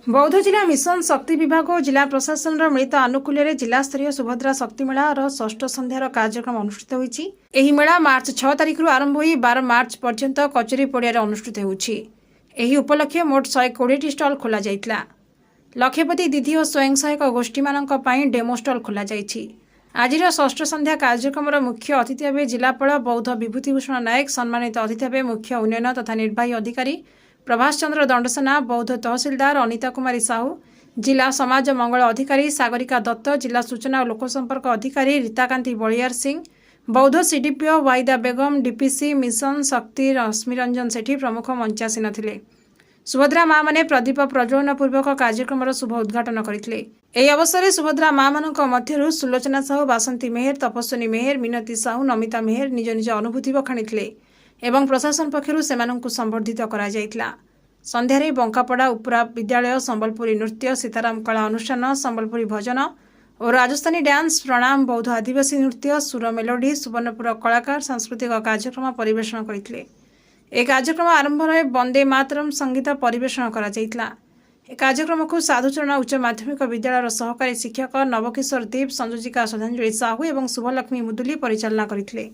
बौद्ध जिला मिशन शक्ति विभाग और जिला प्रशासन मिलित आनुकूल्य जिला स्तरीय सुभद्रा शक्ति मेला षष्ठ संध्यार कार्यक्रम अनुष्ठित होईछि। एही मेला मार्च 6 तारिख आरंभ होई 12 मार्च पर्यंत कचेरी पड़िया अनुष्ठित होउछि। एही उपलक्षे मोट 120 स्टल खोला जाइतला। लक्षपति दीदी और स्वयं सहायक गोष्ठी मानक पई डेमो स्टल खोला जाइछि। आजिर षष्ठ संध्या कार्यक्रम मुख्य अतिथि भाव जिलापाल बौद्ध विभूतिभूषण नायक, सम्मानित अतिथि भाव मुख्य उन्नयन तथा निर्वाही अधिकारी प्रभास चंद्र दंडसेना, बौद्ध तहसिलदार अनिता कुमारी साहू, जिला समाज मंगल अधिकारी सागरिका दत्त, जिला सूचना और लोकसंपर्क अधिकारी रीताकांति बलियार सिंह, बौद्ध सीडीपीओ वाइदा बेगम, डीपीसी मिशन शक्ति रश्मिरंजन सेठी प्रमुख मंचासीन थिले। सुभद्रा माँ माने प्रदीप प्रज्वलन पूर्वक कार्यक्रम शुभ उद्घाटन करथिले। एही अवसर में सुभद्रा माँ मानक मध्यरु सुलोचना साहू, बासंती मेहर, तपस्विनी मेहर, मिनती साहू, नमिता मेहर निज निज अनुभूति बखाणिथिले एवं प्रशासन पक्षरु सेमानंकु संबर्धित करा जायतिला। संध्यारे बंकापड़ा उपरा विद्यालय, संबलपुरी नृत्य, सीताराम कला अनुष्ठान, संबलपुरी भजन और राजस्थानी डांस, प्रणाम, बौद्ध आदिवासी नृत्य, सुर मेलोडी, सुवर्णपुर कलाकार सांस्कृतिक कार्यक्रम परिवेषण करथिले। ए कार्यक्रम आरंभ में वंदे मातरम संगीत परिवेषण करा जायतिला। ए कार्यक्रम को साधुचरण उच्च माध्यमिक विद्यालय सहकारी शिक्षक नवकिशोर दीप, संयोजिका श्रद्धांजलि साहू और शुभलक्ष्मी मुदुली परिचालना करथिले।